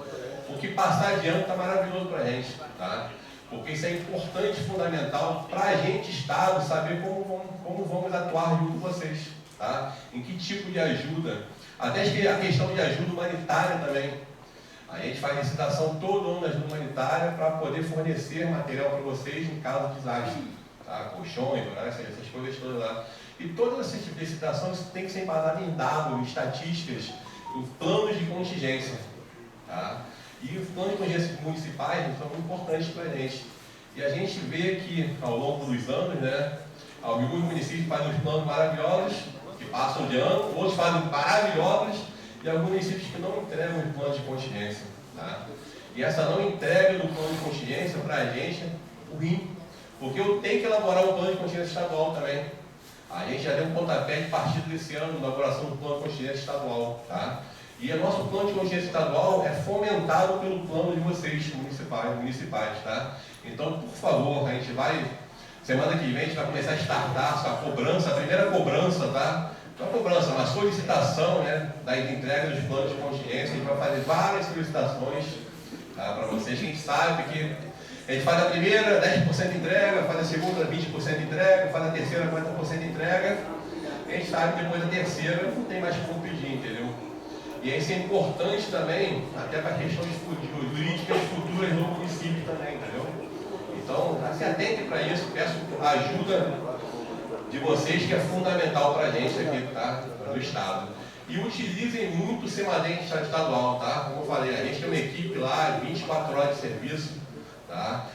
C: O que passar de ano está maravilhoso para a gente, tá? Porque isso é importante, fundamental para a gente, Estado, saber como vamos atuar junto com vocês, tá? Em que tipo de ajuda, até a questão de ajuda humanitária também. A gente faz licitação todo ano de ajuda humanitária para poder fornecer material para vocês em caso de desastre, tá? Colchões, essas coisas todas lá. E todas essas licitações têm que ser embasadas em dados, em estatísticas, em planos de contingência. Tá? E os planos de contingência municipais são muito importantes para a gente. E a gente vê que, ao longo dos anos, né, alguns municípios fazem os planos maravilhosos, que passam de ano, outros fazem maravilhosos, e alguns municípios que não entregam os planos de contingência. Tá? E essa não entrega do plano de contingência, para a gente, é ruim. Porque eu tenho que elaborar um plano de contingência estadual também. A gente já deu um pontapé de partida desse ano na elaboração do plano de contingência estadual. Tá? E o nosso plano de contingência estadual é fomentado pelo plano de vocês, municipais. Tá? Então, por favor, a gente vai, semana que vem, a gente vai começar a startar a cobrança, a primeira cobrança, tá? Não a cobrança, uma solicitação, né, da entrega dos planos de contingência. A gente vai fazer várias solicitações, tá, para vocês. A gente sabe que a gente faz a primeira 10% de entrega, faz a segunda 20% de entrega, faz a terceira 40% de entrega. A gente sabe que depois da terceira não tem mais como pedir, entendeu? E isso é importante também, até para questões jurídicas futuras no município também, entendeu? Então, se atentem para isso, peço a ajuda de vocês, que é fundamental para a gente aqui, tá? Do Estado. E utilizem muito o SEMADEM estadual, tá? Como eu falei, a gente tem uma equipe lá, 24 horas de serviço, tá?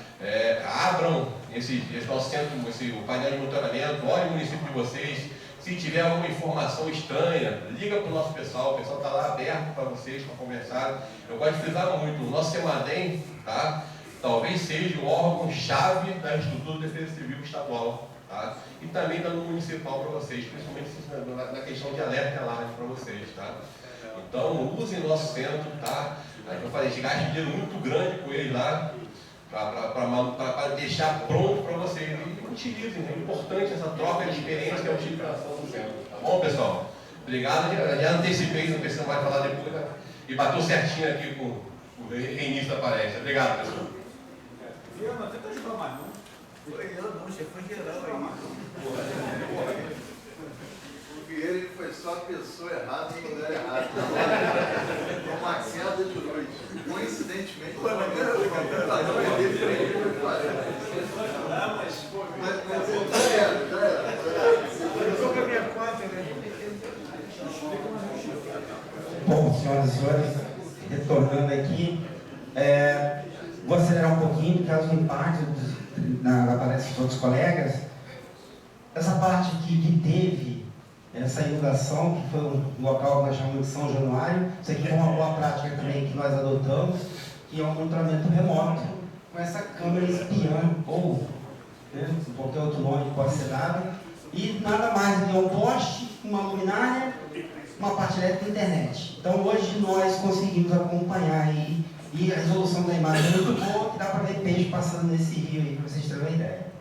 C: Abram esse nosso centro, o painel de monitoramento, olhem o município de vocês. Se tiver alguma informação estranha, liga para o nosso pessoal, o pessoal está lá aberto para vocês, para conversar. Eu gosto de frisar muito, o nosso SEMADEM, tá? Talvez seja o órgão-chave da estrutura de defesa civil estadual, tá? E também dando municipal para vocês, principalmente na questão de alerta e alarme para vocês, tá? Então, usem o nosso centro, tá? Eu falei, a gente gasta dinheiro muito grande com ele lá, para deixar pronto para vocês. E utilizem, é importante essa troca de experiência e a utilização do centro. Tá bom, pessoal? Obrigado, já antecipei, não sei se vai falar depois, né? E bateu certinho aqui com o reinício da palestra. Obrigado, pessoal.
B: Eu não tenta ajudar mais, não. Foi eu não, chefe, foi geral aí. Vieira ele foi só a pessoa errada no lugar errado. Uma Lacerda de noite. Coincidentemente, o computador dele mas já era.
D: Eu sou com a minha conta, né?
A: Bom, senhoras e senhores, retornando aqui, vou acelerar um pouquinho, por causa do impacto na palestra dos outros colegas. Essa parte aqui que teve essa inundação, que foi um local que nós chamamos de São Januário, isso aqui foi uma boa prática também que nós adotamos, que é um monitoramento remoto com essa câmera espiã, ou qualquer outro nome que possa ser dado, e nada mais do que um poste, uma luminária, uma parte elétrica e internet. Então hoje nós conseguimos acompanhar aí, e a resolução da imagem é muito boa, que dá para ver peixe passando nesse rio aí, para vocês terem uma ideia.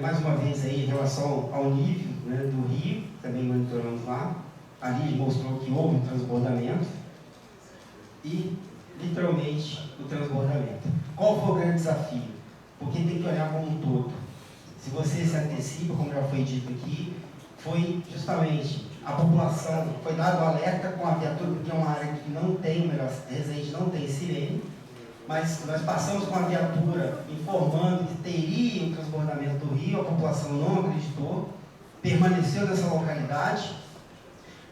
A: Mais uma vez aí em relação ao nível do rio, também monitoramos lá. Ali mostrou que houve um transbordamento e literalmente o transbordamento. Qual foi o grande desafio? Porque tem que olhar como um todo. Se você se antecipa, como já foi dito aqui, foi justamente a população, foi dado alerta com a viatura, porque é uma área que não tem, Resende não tem sirene, mas nós passamos com a viatura informando que teria um transbordamento do rio, a população não acreditou, permaneceu nessa localidade,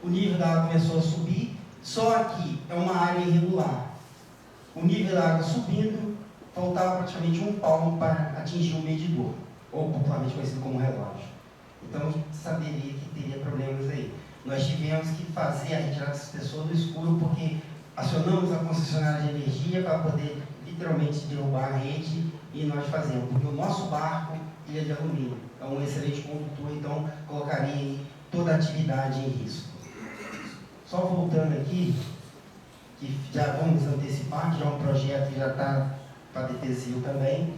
A: o nível da água começou a subir, só que é uma área irregular. O nível da água subindo, faltava praticamente um palmo para atingir o medidor, ou popularmente conhecido como relógio. Então, saberia que teria problemas aí. Nós tivemos que fazer a retirada dessas pessoas do escuro, porque acionamos a concessionária de energia para poder literalmente derrubar a rede, e nós fazemos, porque o nosso barco ele é de alumínio, é um excelente condutor, então colocaria toda a atividade em risco. Só voltando aqui, que já vamos antecipar, que já é um projeto que já está para Defesa Civil também.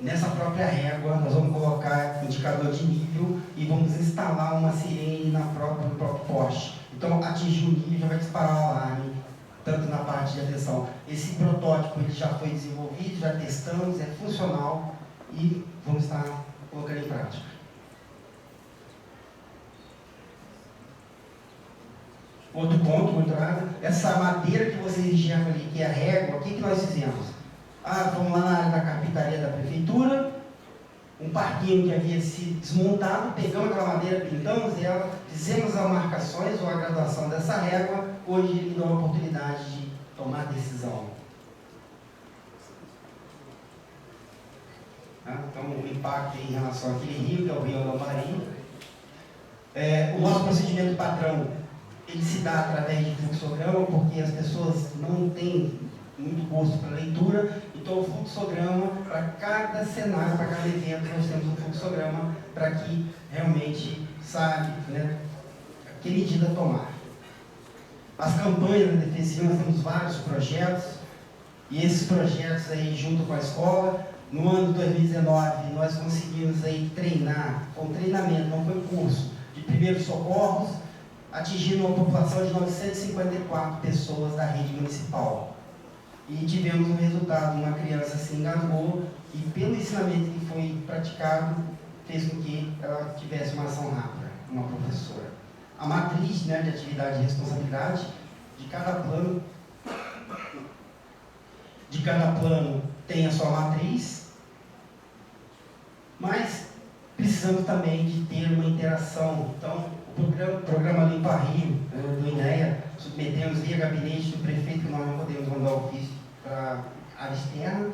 A: Nessa própria régua, nós vamos colocar indicador de nível e vamos instalar uma sirene no próprio poste. Então, atingir o nível, já vai disparar o alarme, tanto na parte de atenção. Esse protótipo ele já foi desenvolvido, já testamos, é funcional e vamos estar colocando em prática. Outro ponto muito rápido, essa madeira que vocês enxergam ali, que é a régua, o que nós fizemos? Fomos lá na área da carpintaria da prefeitura, um parquinho que havia sido desmontado, pegamos aquela madeira, pintamos ela, fizemos as marcações ou a graduação dessa régua, hoje ele dá a oportunidade de tomar decisão. Então, o impacto em relação àquele rio, que é o Rio Lambari. O nosso procedimento padrão, ele se dá através de fluxograma, porque as pessoas não têm muito gosto para leitura, então o fluxograma, para cada cenário, para cada evento, nós temos um fluxograma para que realmente sabe, que medida tomar. As campanhas da Defesa Civil, nós temos vários projetos, e esses projetos aí junto com a escola, no ano de 2019 nós conseguimos aí treinar, com treinamento, não foi curso, de primeiros socorros, atingindo uma população de 954 pessoas da rede municipal. E tivemos um resultado, uma criança se engasgou e pelo ensinamento que foi praticado, fez com que ela tivesse uma ação rápida, uma professora. A matriz de atividade e responsabilidade de cada plano tem a sua matriz, mas precisamos também de ter uma interação. Então, o programa Limpa Rio, do INEA, submetemos via gabinete do prefeito, que nós não podemos mandar ofício para a área externa,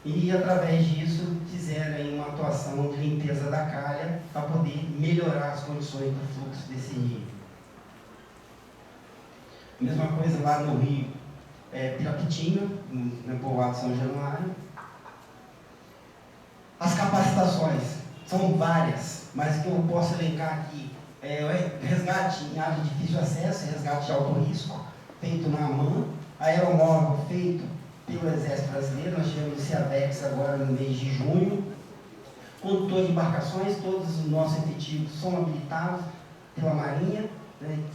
A: e através disso fizeram uma atuação de limpeza da calha para poder melhorar as condições do fluxo desse rio. Mesma coisa lá no rio Pirapitinga, no povoado São Januário. As capacitações são várias, mas o que eu posso elencar aqui resgate em área de difícil acesso, resgate de alto risco, feito na AMAN, aeromóvel feito pelo Exército Brasileiro, nós tivemos o CIAVEX agora no mês de junho, condutor de embarcações, todos os nossos efetivos são habilitados pela Marinha,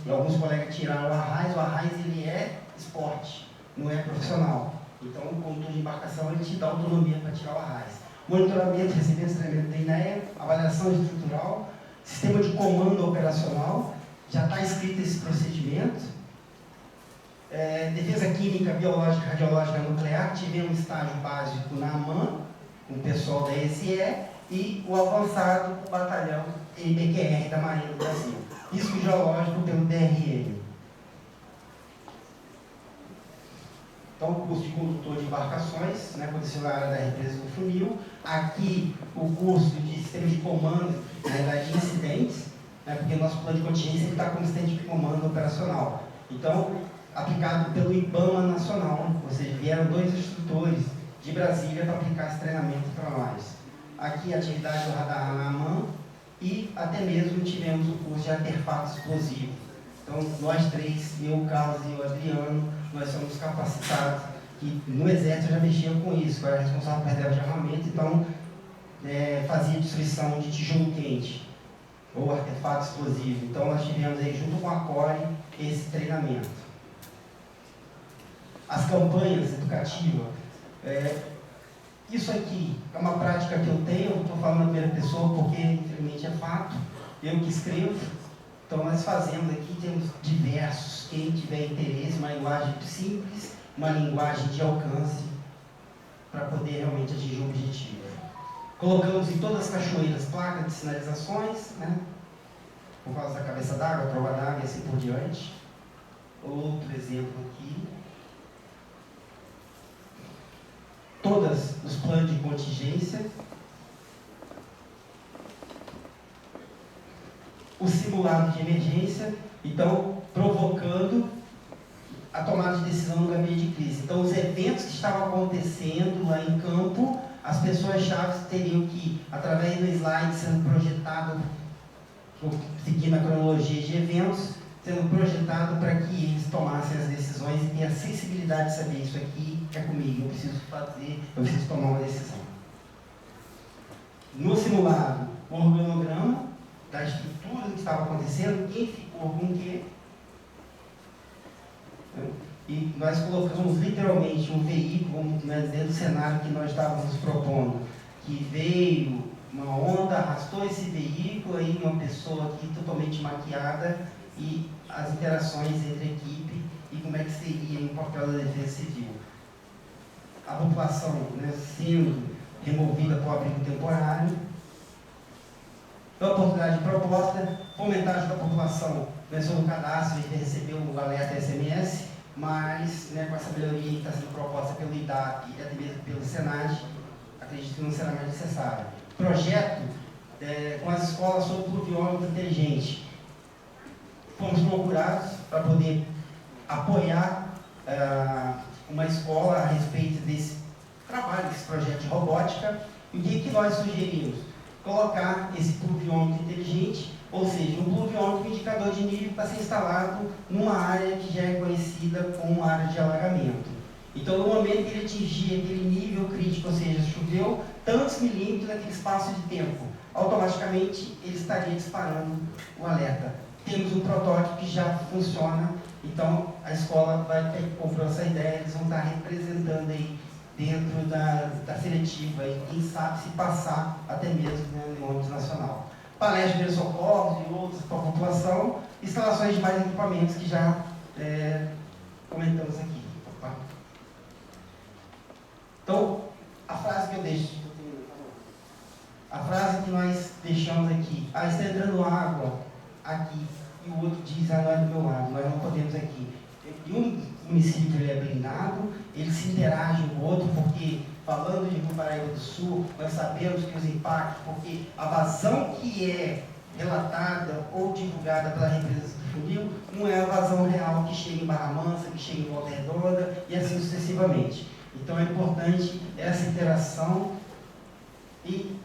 A: e alguns colegas tiraram o Arraiz ele é esporte, não é profissional, então o condutor de embarcação ele te dá autonomia para tirar o Arraiz. monitoramento, recebimento e treinamento da INEA, avaliação estrutural, sistema de comando operacional, já está escrito esse procedimento. Defesa química, biológica, radiológica, nuclear, tivemos estágio básico na AMAN, com o pessoal da ESE, e o avançado, o batalhão IBQR da Marinha do Brasil. Risco geológico pelo DRM. Então, o curso de condutor de embarcações, né, aconteceu na área da represa do Funil. Aqui, o curso de sistema de comando, na verdade, de incidentes, né, porque o nosso plano de contingência está como sistema de comando operacional. Então, aplicado pelo IBAMA Nacional, ou seja, vieram 2 instrutores de Brasília para aplicar esse treinamento para nós. Aqui, a atividade do radar na AMAN e até mesmo tivemos o curso de artefato explosivo. Então, nós 3, eu, o Carlos e o Adriano, nós somos capacitados, que no Exército eu já mexia com isso, eu era responsável por reserva de armamento, então fazia destruição de tijolo quente, ou artefato explosivo. Então, nós tivemos aí, junto com a CORE, esse treinamento. As campanhas educativas, isso aqui é uma prática que eu tenho, estou falando na primeira pessoa porque, infelizmente, é fato, eu que escrevo. Então, nós fazemos aqui, temos diversos, quem tiver interesse, uma linguagem simples, uma linguagem de alcance, para poder realmente atingir o objetivo. Colocamos em todas as cachoeiras placas de sinalizações, né? Por causa da cabeça d'água, prova d'água e assim por diante. Outro exemplo aqui. Todos os planos de contingência. O simulado de emergência, então, provocando a tomada de decisão no gabinete de crise. Então, os eventos que estavam acontecendo lá em campo, as pessoas-chave teriam que, através do slide sendo projetado, seguindo a cronologia de eventos, sendo projetado para que eles tomassem as decisões e tenham a sensibilidade de saber isso aqui é comigo, eu preciso fazer, eu preciso tomar uma decisão. No simulado, o organograma da estrutura do que estava acontecendo, quem ficou com o quê. E nós colocamos literalmente um veículo, né, dentro do cenário que nós estávamos propondo, que veio uma onda, arrastou esse veículo, aí uma pessoa aqui totalmente maquiada, e as interações entre a equipe e como é que seria o papel da defesa civil. A população, né, sendo removida para o abrigo temporário. A oportunidade de proposta, fomentar a ajuda da população, começou no cadastro e recebeu o alerta SMS, mas, né, com essa melhoria que está sendo proposta pelo IDAP e até mesmo pelo Senad, acredito que não será mais necessário. Projeto com as escolas sobre pluviômetro inteligente. Fomos procurados para poder apoiar uma escola a respeito desse trabalho, desse projeto de robótica. E o que nós sugerimos? Colocar esse pluviômetro inteligente, ou seja, um pluviômetro indicador de nível para ser instalado numa área que já é conhecida como área de alagamento. Então, no momento que ele atingir aquele nível crítico, ou seja, choveu tantos milímetros naquele espaço de tempo, automaticamente ele estaria disparando o alerta. Temos um protótipo que já funciona, então a escola vai ter que comprar essa ideia, eles vão estar representando aí dentro da seletiva, e quem sabe se passar até mesmo, né, no âmbito nacional. Palestra de socorros e outros para a população, instalações de mais equipamentos que já comentamos aqui. Opa. Então, a frase que eu deixo, a frase que nós deixamos aqui, está entrando água aqui, e o outro diz, não é do meu lado, nós não podemos aqui. E um município ele é blindado, ele se interage com o outro, porque, falando de Rio Paraíba do Sul, nós sabemos que os impactos, porque a vazão que é relatada ou divulgada pela represa do Funil não é a vazão real que chega em Barra Mansa, que chega em Volta Redonda, e assim sucessivamente. Então é importante essa interação e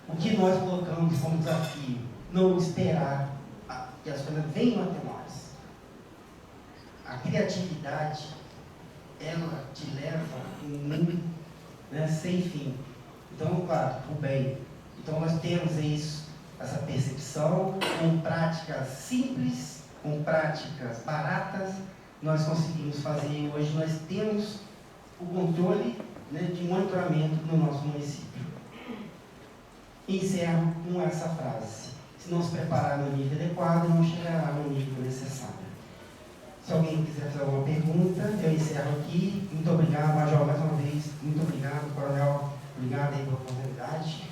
A: o que nós colocamos como desafio, não esperar que as coisas venham até nós. A criatividade, ela te leva a um mundo, né, sem fim. Então, claro, o bem. Então nós temos isso, essa percepção, com práticas simples, com práticas baratas, nós conseguimos fazer, e hoje nós temos o controle, né, de monitoramento no nosso município. Encerro com essa frase: se não se preparar no nível adequado, não chegará no nível necessário. Se alguém quiser fazer alguma pergunta, eu encerro aqui. Muito obrigado, Major, mais uma vez. Muito obrigado, Coronel. Obrigado aí pela oportunidade.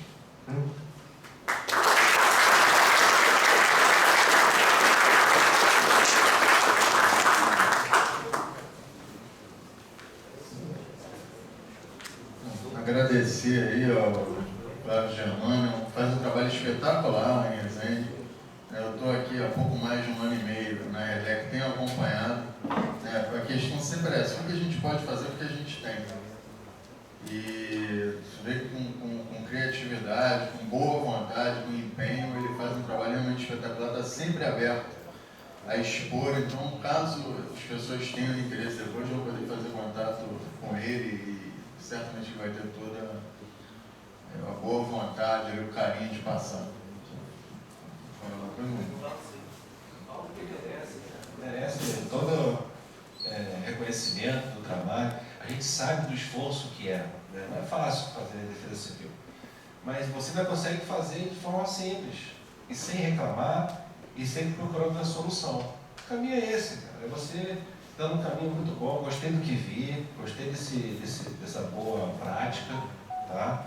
B: Agradecer aí ao Flávio Germano, faz um trabalho espetacular lá em Resende. Eu estou aqui há pouco mais de 1 ano e meio na ELEC, tenho acompanhado. A questão sempre é essa: o que a gente pode fazer, o que a gente tem. E você vê que com criatividade, com boa vontade, com empenho, ele faz um trabalho realmente espetacular, está sempre aberto a expor. Então, caso as pessoas tenham interesse, depois eu vou poder fazer contato com ele e certamente vai ter toda a boa vontade e o carinho de passar.
E: Merece todo reconhecimento do trabalho. A gente sabe do esforço que é, né? Não é fácil fazer a defesa civil, mas você não consegue fazer de forma simples e sem reclamar e sempre procurando a solução. O caminho é esse, cara. É você dando um caminho muito bom. Gostei do que vi, gostei dessa boa prática, tá?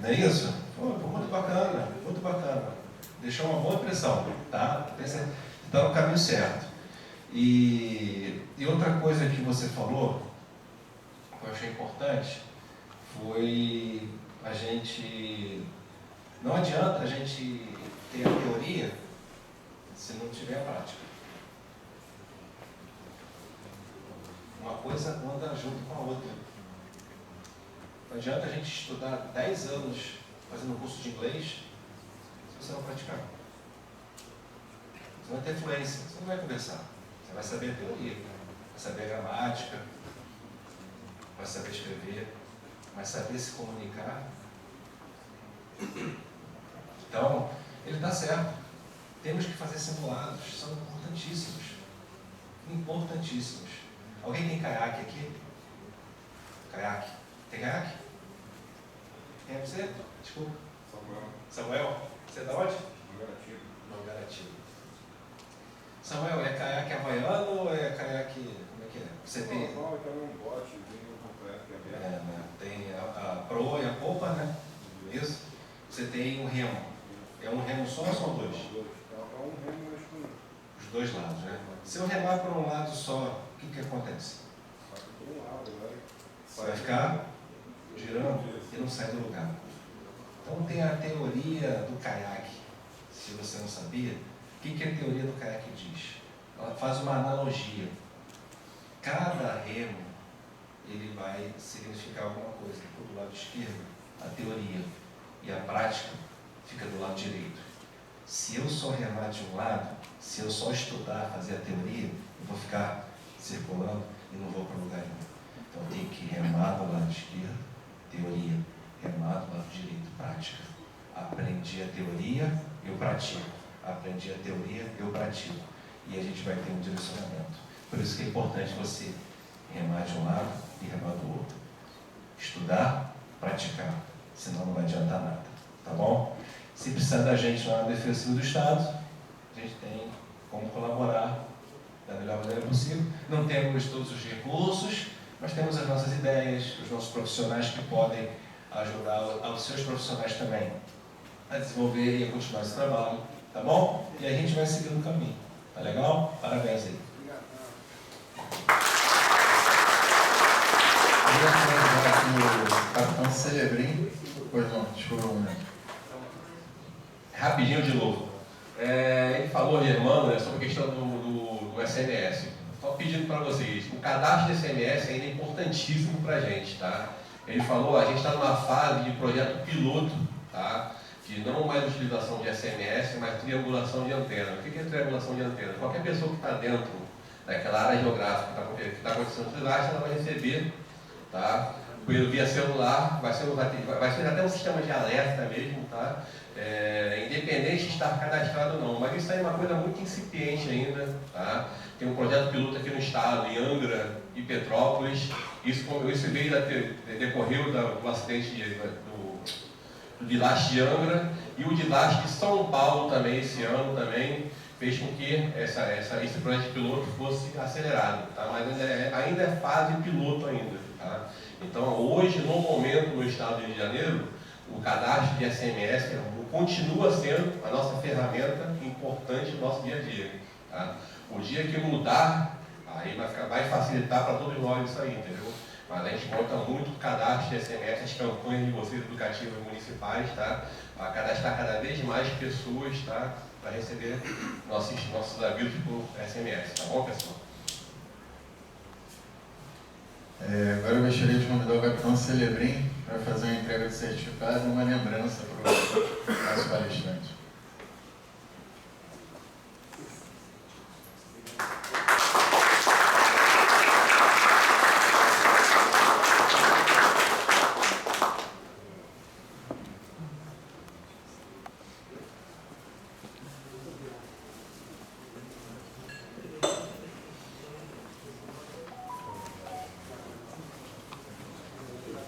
E: Não é isso? Pô, muito bacana, muito bacana. Deixou uma boa impressão, tá? Está no caminho certo. E outra coisa que você falou, que eu achei importante, foi a gente... Não adianta a gente ter a teoria se não tiver a prática. Uma coisa anda junto com a outra. Não adianta a gente estudar 10 anos fazendo curso de inglês se você não praticar. Você vai ter fluência, você não vai conversar. Você vai saber a teoria, vai saber a gramática, vai saber escrever, vai saber se comunicar. Então, ele está certo. Temos que fazer simulados, são importantíssimos. Importantíssimos. Alguém tem caiaque aqui? Caiaque. Tem caiaque? Quem é você? Desculpa. Samuel. Você é da onde? Mangaratiba. Samuel, é caiaque havaiano ou é caiaque... Como é que é? Você tem... tem a proa e a polpa, né? Isso. Você tem um remo. É um remo só ou são dois?
F: É um remo, mas com
E: os dois lados, né? Se eu remar por um lado só, o que acontece? Você vai ficar girando e não sai do lugar. Então tem a teoria do caiaque. Se você não sabia, o que a teoria do caiaque diz? Ela faz uma analogia. Cada remo ele vai significar alguma coisa. Do lado esquerdo, a teoria, e a prática fica do lado direito. Se eu só remar de um lado, se eu só estudar, fazer a teoria, eu vou ficar circulando e não vou para lugar nenhum. Então eu tenho que remar do lado esquerdo, teoria, remar do lado direito, prática. Aprendi a teoria, eu pratico. Aprendi a teoria, eu pratico. E a gente vai ter um direcionamento. Por isso que é importante você remar de um lado e remar do outro. Estudar, praticar. Senão não vai adiantar nada. Tá bom? Se precisar da gente lá na Defesa Civil do Estado, a gente tem como colaborar da melhor maneira possível. Não temos todos os recursos, mas temos as nossas ideias, os nossos profissionais que podem ajudar os seus profissionais também a desenvolver e a continuar esse trabalho. Tá bom? E a gente vai seguir no caminho. Tá legal? Parabéns aí.
B: O Capitão Celebrim. Pois não, desculpa, né?
C: Rapidinho de novo. Ele falou, Germano, sobre a questão do SMS. Estou pedindo para vocês, o cadastro do SMS ainda é importantíssimo para a gente, tá? Ele falou, a gente está numa fase de projeto piloto, tá? De não mais utilização de SMS, mas triangulação de antena. O que é triangulação de antena? Qualquer pessoa que está dentro daquela área geográfica que está acontecendo o desastre, ela vai receber, tá? Via celular, vai ser até um sistema de alerta mesmo, tá? Independente de estar cadastrado ou não, mas isso aí é uma coisa muito incipiente ainda, tá? Tem um projeto piloto aqui no estado, em Angra e Petrópolis. Isso veio decorreu do acidente do DILAST de Angra e o DILAST de São Paulo também, esse ano também, fez com que esse projeto piloto fosse acelerado, tá? Mas ainda é fase piloto ainda. Tá? Então, hoje, no momento, no estado do Rio de Janeiro, o cadastro de SMS continua sendo a nossa ferramenta importante no nosso dia a dia. Tá? O dia que mudar, aí vai facilitar para todos nós isso aí, entendeu? Mas a gente conta muito com o cadastro de SMS, as campanhas de vocês educativas municipais, tá? Para cadastrar cada vez mais pessoas, tá? Para receber nossos avisos por SMS, tá bom, pessoal?
B: Agora eu gostaria de convidar o capitão Celebrim para fazer uma entrega de certificado e uma lembrança para o nosso palestrante.